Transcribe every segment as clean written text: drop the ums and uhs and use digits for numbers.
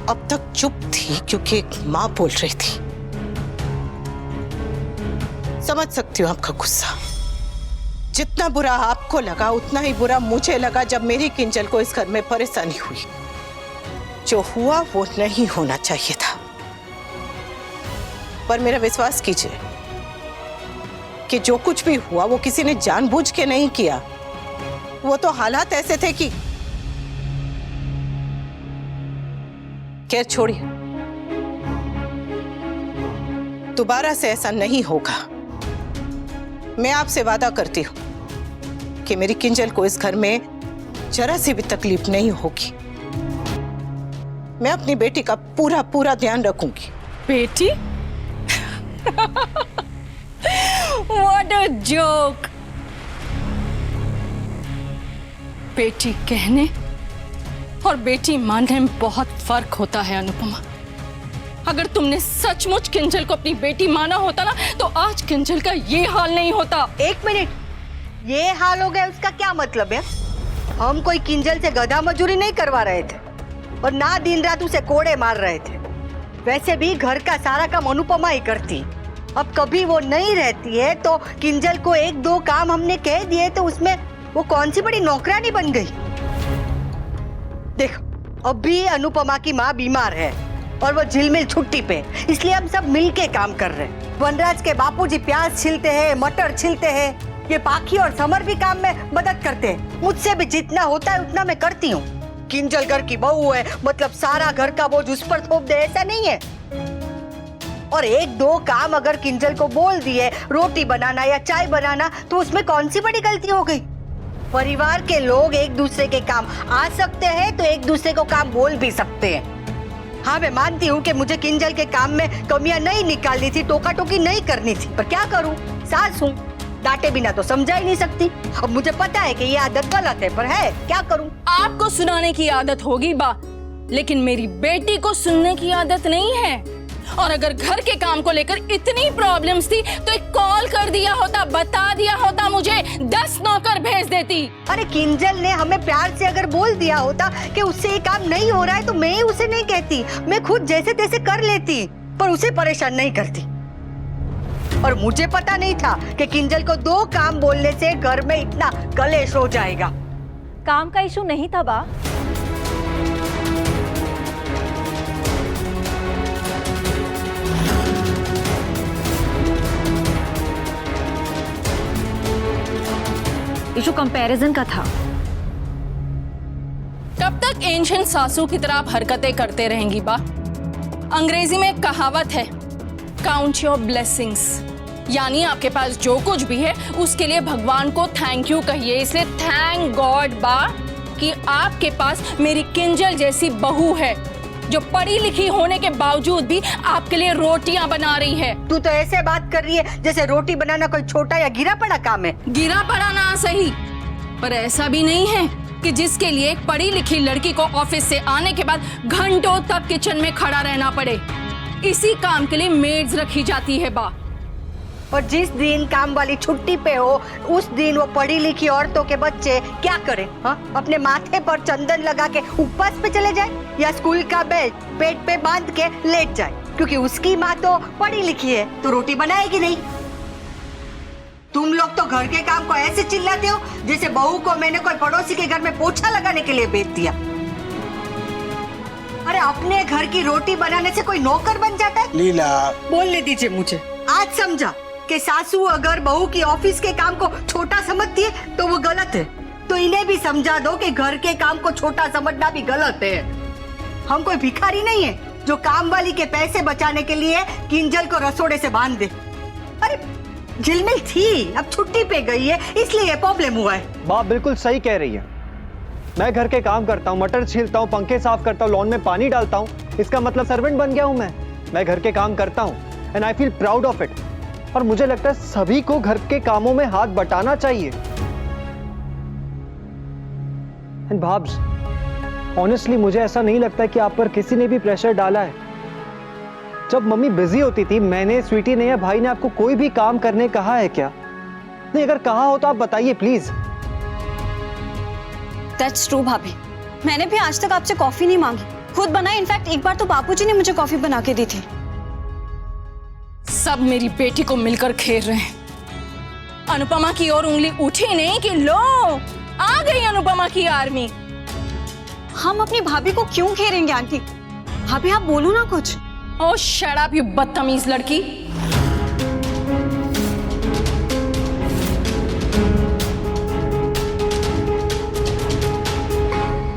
अब तक चुप थी क्योंकि एक माँ बोल रही थी। समझ सकती हूँ आपका गुस्सा। जितना बुरा आपको लगा उतना ही बुरा मुझे लगा जब मेरी किंजल को इस घर में परेशानी हुई। जो हुआ वो नहीं होना चाहिए था, पर मेरा विश्वास कीजिए कि जो कुछ भी हुआ वो किसी ने जानबूझ के नहीं किया। वो तो हालात ऐसे थे कि खैर छोड़िए, दोबारा से ऐसा नहीं होगा। मैं आपसे वादा करती हूं कि मेरी किंजल को इस घर में जरा सी भी तकलीफ नहीं होगी। मैं अपनी बेटी का पूरा पूरा ध्यान रखूंगी। बेटी? What a joke! बेटी कहने और बेटी मानने में बहुत फर्क होता है अनुपमा। अगर तुमने सचमुच किंजल को अपनी बेटी माना होता ना तो आज किंजल का ये हाल नहीं होता। एक मिनट, ये हाल हो गया उसका क्या मतलब है? हम कोई किंजल से गधा मजूरी नहीं करवा रहे थे और ना दिन रात उसे कोड़े मार रहे थे। वैसे भी घर का सारा काम अनुपमा ही करती। अब कभी वो नहीं रहती है तो किंजल को एक दो काम हमने कह दिए तो उसमें वो कौन सी बड़ी नौकरानी बन गई। देखो, अब भी अनुपमा की माँ बीमार है और वो झिलमिल छुट्टी पे, इसलिए हम सब मिलके काम कर रहे हैं। वनराज के बापूजी प्याज छिलते हैं, मटर छिलते हैं, ये पाखी और समर भी काम में मदद करते हैं। मुझसे भी जितना होता है उतना मैं करती हूँ। किंजल घर की बहू है, मतलब सारा घर का बोझ उस पर थोप दे, ऐसा नहीं है। और एक दो काम अगर किंजल को बोल दिए, रोटी बनाना या चाय बनाना, तो उसमें कौन सी बड़ी गलती हो गई। परिवार के लोग एक दूसरे के काम आ सकते हैं तो एक दूसरे को काम बोल भी सकते हैं। हाँ, मैं मानती हूँ कि मुझे किंजल के काम में कमियां नहीं निकालनी थी, टोका टोकी नहीं करनी थी, पर क्या करूँ, सास हूँ, डांटे बिना तो समझा ही नहीं सकती। अब मुझे पता है कि ये आदत गलत है, पर है क्या करूँ। आपको सुनाने की आदत होगी बा, लेकिन मेरी बेटी को सुनने की आदत नहीं है। और अगर घर के काम को लेकर इतनी प्रॉब्लम्स थी तो एक कॉल कर दिया होता, बता दिया होता, मुझे 10 नौकर भेज देती। अरे किंजल ने हमें प्यार से अगर बोल दिया होता कि उससे ये काम नहीं हो रहा है तो मैं ही उसे नहीं कहती, मैं खुद जैसे तैसे कर लेती, पर उसे परेशान नहीं करती। और मुझे पता नहीं था कि किंजल को 2 काम बोलने से घर में इतना कलेश हो जाएगा। काम का इशू नहीं था बा। इशू कंपैरिजन का था। कब तक एंशिएंट सासू की तरह आप हरकतें करते रहेंगी बा? अंग्रेजी में एक कहावत है, काउंट योर ब्लेसिंग्स, यानी आपके पास जो कुछ भी है उसके लिए भगवान को थैंक यू कहिए। इसलिए थैंक गॉड बा कि आपके पास मेरी किंजल जैसी बहू है जो पढ़ी लिखी होने के बावजूद भी आपके लिए रोटियां बना रही है। तू तो ऐसे बात कर रही है जैसे रोटी बनाना कोई छोटा या गिरा पड़ा काम है। गिरा पड़ा ना सही, पर ऐसा भी नहीं है कि जिसके लिए एक पढ़ी लिखी लड़की को ऑफिस से आने के बाद घंटों तक किचन में खड़ा रहना पड़े। इसी काम के लिए मेड्स रखी जाती है बा। और जिस दिन काम वाली छुट्टी पे हो उस दिन वो पढ़ी लिखी औरतों के बच्चे क्या करें? हाँ, अपने माथे पर चंदन लगा के उपवास पे चले जाए या स्कूल का बैग पेट पे बांध के लेट जाए, क्योंकि उसकी माँ तो पढ़ी लिखी है तो रोटी बनाएगी नहीं। तुम लोग तो घर के काम को ऐसे चिल्लाते हो जैसे बहू को मैंने कोई पड़ोसी के घर में पोछा लगाने के लिए भेज दिया। अरे अपने घर की रोटी बनाने से कोई नौकर बन जाता है? लीला, बोलने दीजिए मुझे। आज समझा कि सासू अगर बहू की ऑफिस के काम को छोटा समझती है तो वो गलत है, तो इन्हें भी समझा दो कि घर के काम को छोटा समझना भी गलत है। हम कोई भिखारी नहीं है जो काम वाली के पैसे बचाने के लिए किंजल को रसोड़े से बांध दे। अरे झिलमिल थी, अब छुट्टी पे गई है इसलिए ये प्रॉब्लम हुआ है। बाप बिल्कुल सही कह रही है। मैं घर के काम करता हूँ, मटर छीलता हूँ, पंखे साफ करता हूँ, लॉन में पानी डालता हूँ, इसका मतलब सर्वेंट बन गया हूँ मैं घर के काम करता हूँ and I feel proud of it. और मुझे लगता है सभी को घर के कामों में हाथ बटाना चाहिए। एंड भाब्स, ऑनेस्टली मुझे ऐसा नहीं लगता कि आप पर किसी ने भी प्रेशर डाला है। जब मम्मी बिजी होती थी, मैंने, स्वीटी ने या भाई ने आपको कोई भी काम करने कहा है क्या? नहीं, अगर कहा हो तो आप बताइए प्लीज। दैट्स ट्रू भाभी, मैंने भी आज तक आपसे कॉफी नहीं मांगी, खुद बनाई। इनफैक्ट एक बार तो बापूजी ने मुझे कॉफी बना के दी थी। सब मेरी बेटी को मिलकर खेल रहे हैं। अनुपमा की ओर उंगली उठी नहीं कि लो आ गई अनुपमा की आर्मी। हम अपनी भाभी को क्यों घेरेंगे आंटी? भाभी आप बोलो ना कुछ। ओ शट अप यू बदतमीज लड़की।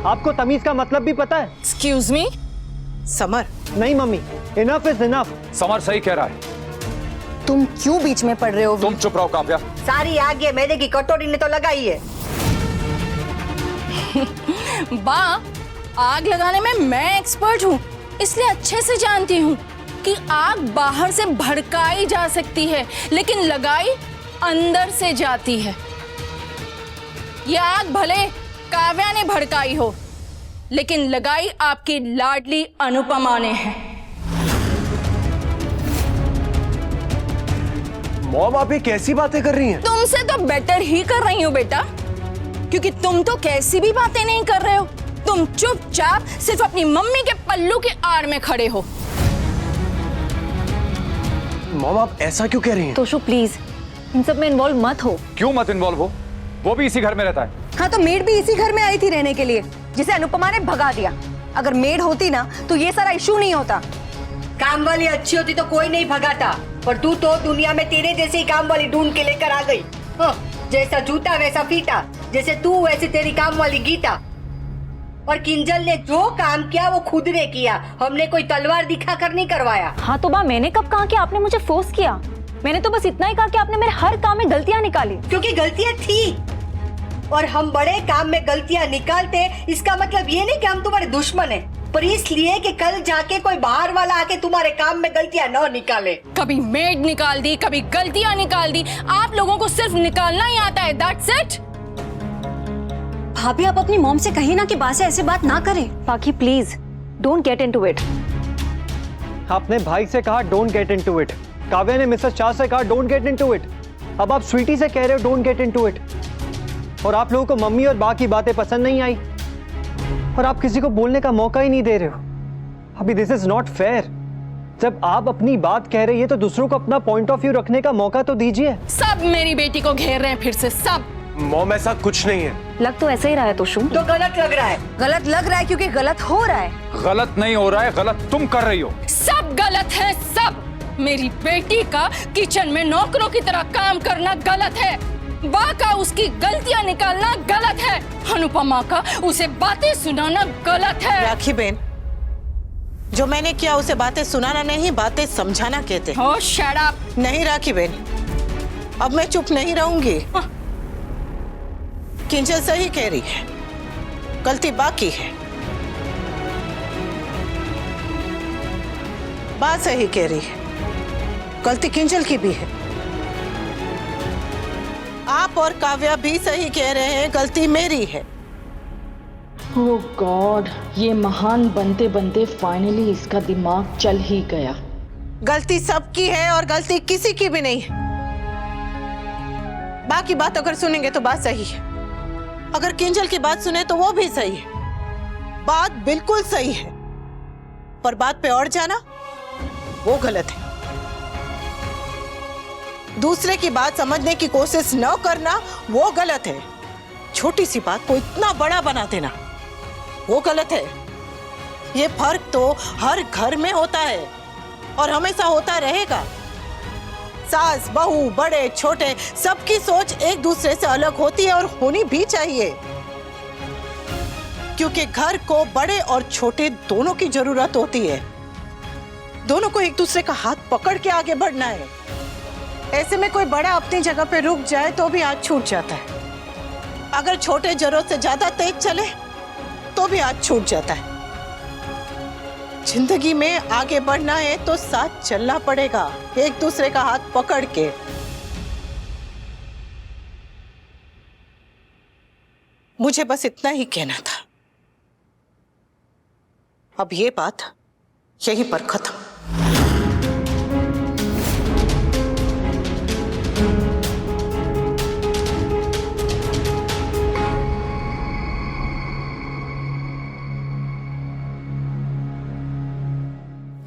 आपको तमीज का मतलब भी पता है? Excuse me. समर, नहीं mummy, enough is enough. Summer सही कह रहा है। तुम क्यों बीच में पड़ रहे हो? तुम चुप रहो काव्या। सारी आग ये मैदे की कटोरी ने तो लगाई है। बा, आग लगाने में मैं एक्सपर्ट हूँ, इसलिए अच्छे से जानती हूँ कि आग बाहर से भड़काई जा सकती है, लेकिन लगाई अंदर से जाती है। यह आग भले काव्या ने भड़काई हो, लेकिन लगाई आपकी लाडली अनुपमा ने है। मॉम आप ये कैसी बातें कर रही हैं? तुमसे तो बेटर ही कर रही हूँ बेटा, क्योंकि तुम तो कैसी भी बातें नहीं कर रहे हो। तुम चुपचाप सिर्फ अपनी मम्मी के पल्लू की आड़ में खड़े हो। मॉम आप ऐसा क्यों कह रही हैं? तोशु प्लीज इन सब में इन्वॉल्व मत हो। क्यों मत इन्वॉल्व हो? वो भी इसी घर में रहता है। हाँ तो मेड भी इसी घर में आई थी रहने के लिए, जिसे अनुपमा ने भगा दिया। अगर मेड होती ना तो ये सारा इशू नहीं होता। काम वाली अच्छी होती तो कोई नहीं भगाता, पर तू तो दुनिया में तेरे जैसे ही काम वाली ढूंढ के लेकर आ गई। जैसा जूता वैसा फीटा, जैसे तू वैसे तेरी काम वाली गीता। और किंजल ने जो काम किया वो खुद ने किया, हमने कोई तलवार दिखाकर नहीं करवाया। हाँ तो बा, मैंने कब कहा कि आपने मुझे फोर्स किया? मैंने तो बस इतना ही कहा कि आपने मेरे हर काम में गलतियां निकाली। क्योंकि गलतियां थी, और हम बड़े काम में गलतियां निकालते, इसका मतलब ये नहीं कि हम तुम्हारे दुश्मन हैं, पर इसलिए कि कल जाके कोई बाहर वाला आके तुम्हारे काम में गलतियां न निकाले। कभी मेड निकाल दी, कभी गलतियां निकाल दी। आप लोगों को सिर्फ निकालना ही आता है, दैट्स इट। भाभी आप अपनी मॉम से कहीं ना कि बा से ऐसे बात ना करें। बाकी please don't get into it. आपने भाई से कहा don't get into it, Kavya ने मिसेस शाह से कहा डोंट गेट इनटू इट, अब आप स्वीटी से कह रहे हो डोंट गेट इनटू इट। और आप लोगों को मम्मी और बा की बातें पसंद नहीं आई, और आप किसी को बोलने का मौका ही नहीं दे रहे हो। अभी दिस इज नॉट फेयर। जब आप अपनी बात कह रही है तो दूसरों को अपना पॉइंट ऑफ व्यू रखने का मौका तो दीजिए। सब मेरी बेटी को घेर रहे हैं फिर से, सब। मॉम ऐसा कुछ नहीं है। लग तो ऐसा ही रहा है तोशु। तो गलत लग रहा है। गलत लग रहा है क्योंकि गलत हो रहा है। गलत नहीं हो रहा है, गलत तुम कर रही हो। सब गलत है, सब। मेरी बेटी का किचन में नौकरों की तरह काम करना गलत है। बा का उसकी गलतियां निकालना गलत है। अनुपमा का उसे बातें सुनाना गलत है। राखी बहन, जो मैंने किया उसे बातें सुनाना नहीं, बातें समझाना कहते हैं। Oh, shut up। नहीं राखी बहन, अब मैं चुप नहीं रहूंगी। किंजल सही कह रही है, गलती बाकी है। बात सही कह रही है, गलती किंजल की भी है। आप और काव्या भी सही कह रहे हैं, गलती मेरी है। ओह गॉड, ये महान बनते बनते फाइनली इसका दिमाग चल ही गया। गलती सबकी है और गलती किसी की भी नहीं है। बाकी बात अगर सुनेंगे तो बात सही है, अगर किंजल की बात सुने तो वो भी सही है। बात बिल्कुल सही है, पर बात पे और जाना वो गलत है। दूसरे की बात समझने की कोशिश न करना वो गलत है। छोटी सी बात को इतना बड़ा बना देना वो गलत है। ये फर्क तो हर घर में होता है और हमेशा होता रहेगा। सास, बहू, बड़े छोटे सबकी सोच एक दूसरे से अलग होती है और होनी भी चाहिए, क्योंकि घर को बड़े और छोटे दोनों की जरूरत होती है। दोनों को एक दूसरे का हाथ पकड़ के आगे बढ़ना है। ऐसे में कोई बड़ा अपनी जगह पे रुक जाए तो भी हाथ छूट जाता है। अगर छोटे जरूरत से ज्यादा तेज चले तो भी हाथ छूट जाता है। जिंदगी में आगे बढ़ना है तो साथ चलना पड़ेगा, एक दूसरे का हाथ पकड़ के। मुझे बस इतना ही कहना था। अब ये बात यहीं पर खत्म।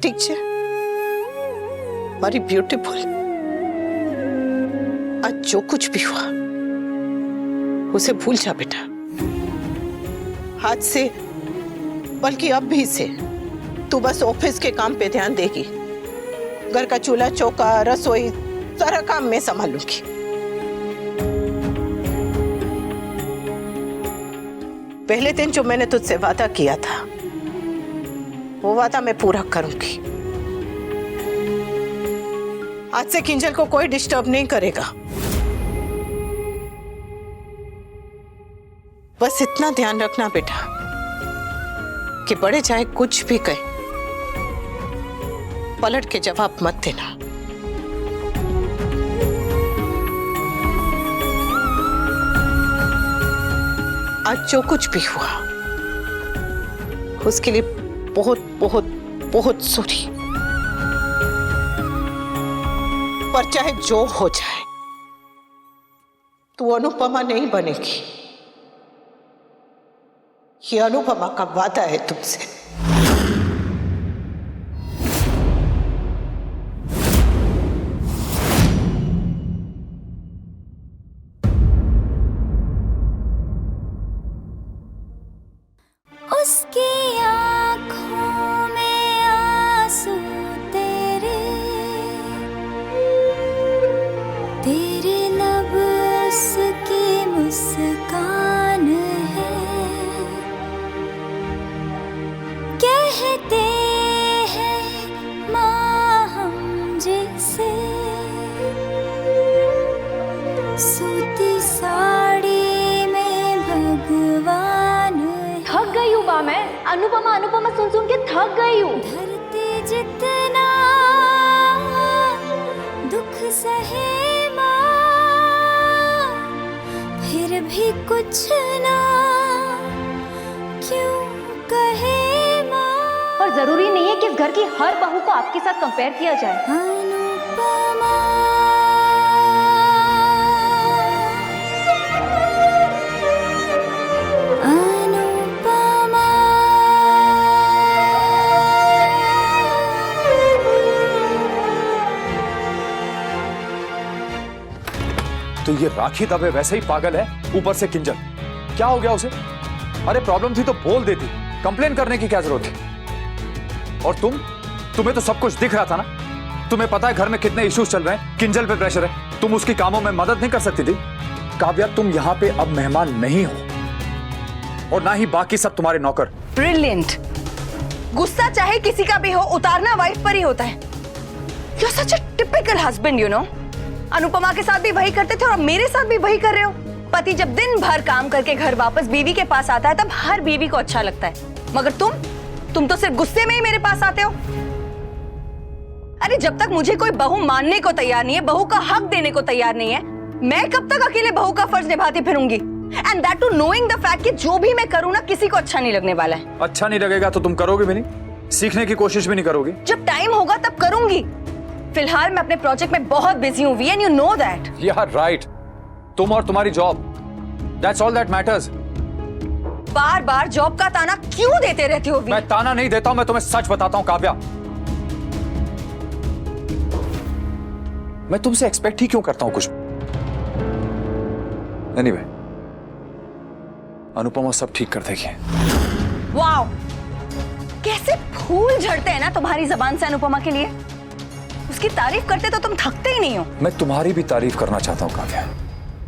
ठीक है मारी ब्यूटीफुल, आज जो कुछ भी हुआ उसे भूल जा बेटा। आज से बल्कि अब भी से तू बस ऑफिस के काम पे ध्यान देगी। घर का चूल्हा चौका रसोई सारा काम मैं संभालूंगी। पहले दिन जो मैंने तुझसे वादा किया था वो वादा मैं पूरा करूंगी। आज से किंजल को कोई डिस्टर्ब नहीं करेगा। बस इतना ध्यान रखना बेटा कि बड़े चाहे कुछ भी कहे पलट के जवाब मत देना। आज जो कुछ भी हुआ उसके लिए बहुत बहुत बहुत सॉरी। पर चाहे जो हो जाए तू अनुपमा नहीं बनेगी। ये अनुपमा का वादा है तुमसे। उसकी आँखों में आंसू तेरे, तेरे लब उसकी मुस्कान है। कहते हैं माँ हम जैसे, सूती साड़ी में भगवान है। थक गई हूँ बा मैं, अनुपमा अनुपमा सुन सुन के थक गई हूँ। धरती जितना दुख सहे माँ, फिर भी कुछ ना क्यों कहे माँ। और जरूरी नहीं है कि इस घर की हर बहू को आपके साथ कंपेयर किया जाए। अनुपमा अनुपमा तो ये राखी दबे वैसे ही पागल है, ऊपर से किंजल। क्या हो गया उसे? अरे प्रॉब्लम थी तो बोल देती, कंप्लेन करने की क्या जरूरत थी? और तुम्हें तो सब कुछ दिख रहा था ना। तुम्हें पता है घर में कितने इश्यूज चल रहे हैं, किंजल पे प्रेशर है। तुम उसकी कामों में मदद नहीं कर सकती थी? काव्या तुम यहाँ पे अब मेहमान नहीं हो, और ना ही बाकी सब तुम्हारे नौकर। ब्रिलियंट। गुस्सा चाहे किसी का भी हो, उतारना वाइफ पर ही होता है। You are such a typical husband, you know. Anupama के साथ भी वही करते थे और मेरे साथ भी वही कर रहे हो। पति जब दिन भर काम करके घर वापस बीवी के पास आता है तब हर बीवी को अच्छा लगता है, मगर तुम तो सिर्फ गुस्से में ही मेरे पास आते हो। अरे जब तक मुझे कोई बहू मानने को तैयार नहीं है, बहू का हक देने को तैयार नहीं है, मैं कब तक अकेले बहू का फर्ज निभाती फिरूंगी? And that too knowing the fact कि जो भी मैं करूँ ना किसी को अच्छा नहीं लगने वाला है। अच्छा नहीं लगेगा तो तुम करोगे भी नहीं, सीखने की कोशिश भी नहीं करोगी। जब टाइम होगा तब करूंगी। फिलहाल मैं अपने प्रोजेक्ट में बहुत बिजी हूँ, एंड यू नो दैट। यार राइट, तुम और तुम्हारी job, that's all that matters. Bar bar job का ताना क्यों देते रहते हो? मैं ताना नहीं देता हूं, मैं तुम्हें सच बताता हूं काव्या। मैं तुमसे एक्सपेक्ट ही क्यों करता हूं कुछ? एनीवे, अनुपमा सब ठीक कर देगी। वाओ, कैसे फूल झड़ते हैं ना तुम्हारी जबान से अनुपमा के लिए। उसकी तारीफ करते तो तुम थकते ही नहीं हो। मैं तुम्हारी भी तारीफ करना चाहता हूं काव्या।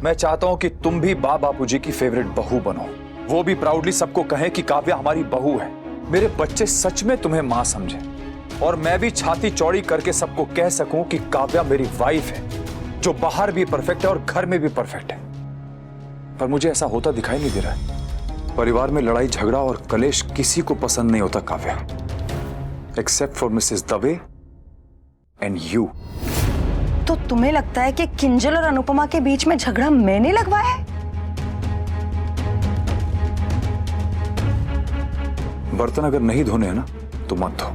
मैं चाहता हूं कि तुम भी बापूजी की फेवरेट बहू बनो, वो भी प्राउडली सबको कहे कि काव्या हमारी बहू है। मेरे बच्चे सच में तुम्हें मां समझे, और मैं भी छाती चौड़ी करके सबको कह सकूं कि काव्या मेरी वाइफ है, जो बाहर भी परफेक्ट है और घर में भी परफेक्ट है। पर मुझे ऐसा होता दिखाई नहीं दे रहा है। परिवार में लड़ाई झगड़ा और कलेश किसी को पसंद नहीं होता Kavya, except for Mrs Dave and you. तो तुम्हें लगता है कि किंजल और अनुपमा के बीच में झगड़ा मैंने लगवाया है? बर्तन अगर नहीं धोने हैं ना तो मत धो,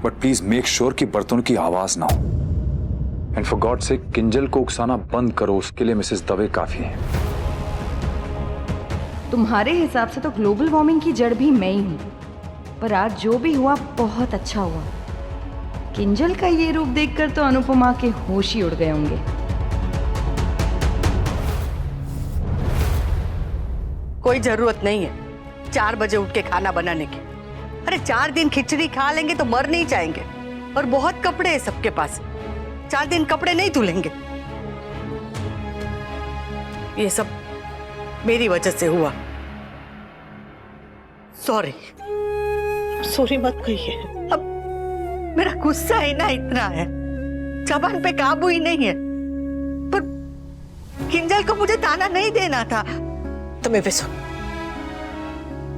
बट प्लीज मेक श्योर कि बर्तनों की आवाज ना हो। एंड फॉर गॉड से किंजल को उकसाना बंद करो, उसके लिए मिसेस दवे काफी है। तुम्हारे हिसाब से तो ग्लोबल वार्मिंग की जड़ भी मैं ही हूँ, पर आज जो भी हुआ बहुत अच्छा हुआ। किंजल का ये रूप देखकर तो अनुपमा के होश ही उड़ गए होंगे। कोई जरूरत नहीं है 4 बजे उठ के खाना बनाने की। अरे 4 दिन खिचड़ी खा लेंगे तो मर नहीं जाएंगे। और बहुत कपड़े हैं सबके पास, 4 दिन कपड़े नहीं धुलेंगे। ये सब मेरी वजह से हुआ। सॉरी। सॉरी मत कहिए। अब मेरा गुस्सा ही ना इतना है, जबान पे काबू ही नहीं है। पर किंजल को मुझे ताना नहीं देना था। तुम्हें बेसो,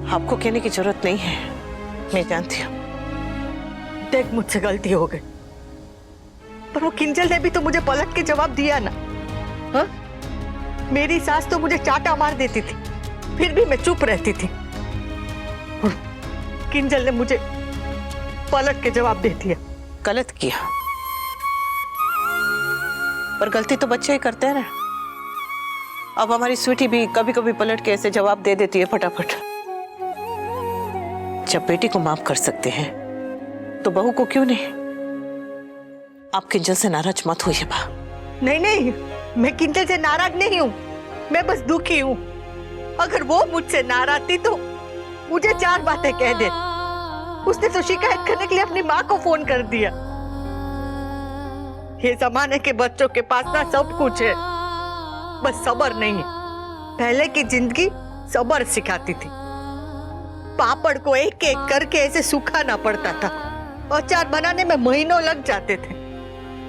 आपको कहने की जरूरत नहीं है, मैं जानती हूँ। देख, मुझसे गलती हो गई, पर वो किंजल ने भी तो मुझे पलट के जवाब दिया ना। हा? मेरी सास तो मुझे चाटा मार देती थी, फिर भी मैं चुप रहती थी। और किंजल ने मुझे पलट के जवाब दे दिया। गलत किया, पर गलती तो बच्चे ही करते हैं ना। अब हमारी स्वीटी भी कभी कभी पलट के ऐसे जवाब दे देती है फटाफट। जब बेटी को माफ कर सकते हैं तो बहू को क्यों नहीं? आप किंजल से नाराज मत होइए बा। नहीं नहीं, मैं किंजल से नाराज नहीं हूँ, मैं बस दुखी हूँ। अगर वो मुझसे नाराज थी तो मुझे 4 बातें कह दे। उसने तो शिकायत करने के लिए अपनी माँ को फोन कर दिया। ये जमाने के बच्चों के पास ना सब कुछ है, बस सब्र नहीं है। पहले की जिंदगी सब्र सिखाती थी। पापड़ को एक एक करके ऐसे सुखाना पड़ता था, अचार बनाने में महीनों लग जाते थे।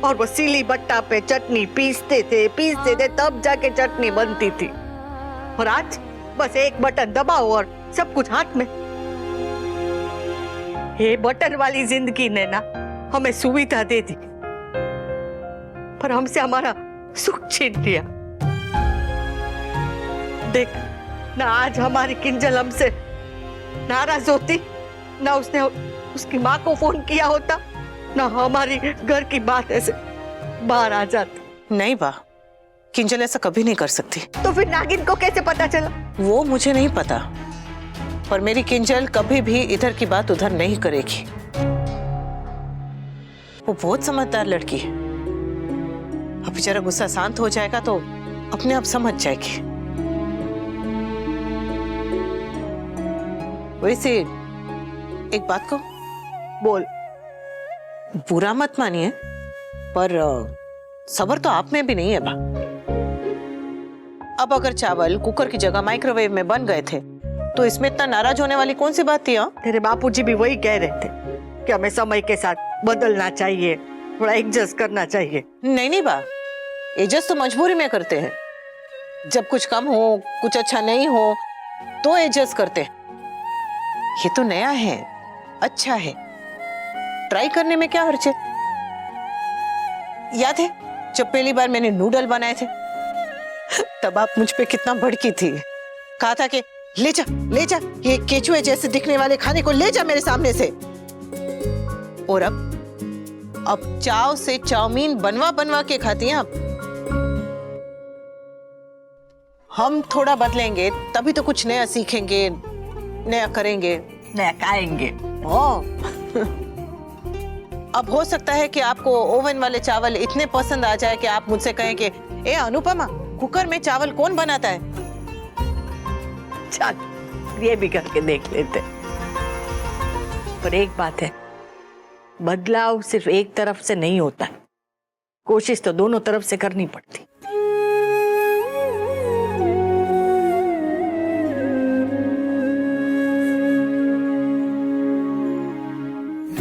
और वो सीली बट्टा पे चटनी पीसते थे तब जाके चटनी बनती थी। और आज बस एक बटन दबाओ और सब कुछ हाथ में। ये बटन वाली जिंदगी ने ना हमें सुविधा दे दी, पर हमसे हमारा सुख छीन लिया। देख ना, आज हमारी किंजल हमसे नाराज होती, ना उसने उसकी माँ को फोन किया होता, ना हमारी घर की बात ऐसे बाहर आ जाती। नहीं बा, किंजल ऐसा कभी नहीं कर सकती। तो फिर नागिन को कैसे पता चला? वो मुझे नहीं पता, पर मेरी किंजल कभी भी इधर की बात उधर नहीं करेगी। वो बहुत समझदार लड़की है। अब जरा गुस्सा शांत हो जाएगा तो अपने आप समझ जाएगी। वैसे एक बात को बोल। बुरा मत मानिए, पर सब्र तो आप में भी नहीं है बा। अब अगर चावल कुकर की जगह माइक्रोवेव में बन गए थे तो इसमें इतना नाराज होने वाली कौन सी बात थी? तेरे बापूजी भी वही कह रहे थे कि हमें समय के साथ बदलना चाहिए, थोड़ा एडजस्ट करना चाहिए। नहीं बा, एडजस्ट तो मजबूरी में करते हैं। जब कुछ कम हो, कुछ अच्छा नहीं हो तो एडजस्ट करते हैं। ये तो नया है, अच्छा है, ट्राई करने में क्या हर्ज है। याद है जब पहली बार मैंने नूडल बनाए थे तब आप मुझ पे कितना भड़की थी। कहा था कि ले जा ये केचुए जैसे दिखने वाले खाने को ले जा मेरे सामने से। और अब चाव से चाउमीन बनवा के खाती हैं आप। हम थोड़ा बदलेंगे तभी तो कुछ नया सीखेंगे, नया करेंगे, नया खाएंगे। अब हो सकता है कि आपको ओवन वाले चावल इतने पसंद आ जाए कि आप मुझसे कहें कि ए अनुपमा, कुकर में चावल कौन बनाता है? चल ये भी करके देख लेते। पर एक बात है, बदलाव सिर्फ एक तरफ से नहीं होता, कोशिश तो दोनों तरफ से करनी पड़ती।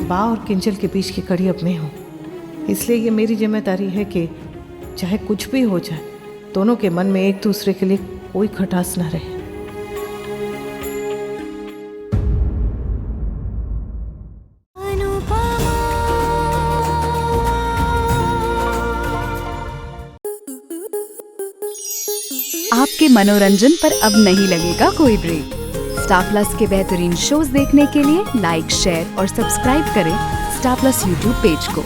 बा और किंजल के बीच की कड़ी अब मैं हूँ, इसलिए ये मेरी जिम्मेदारी है कि चाहे कुछ भी हो जाए, दोनों के मन में एक दूसरे के लिए कोई खटास ना रहे। आपके मनोरंजन पर अब नहीं लगेगा कोई ब्रेक। स्टार प्लस के बेहतरीन शोज देखने के लिए लाइक, शेयर और सब्सक्राइब करें स्टार प्लस यूट्यूब पेज को।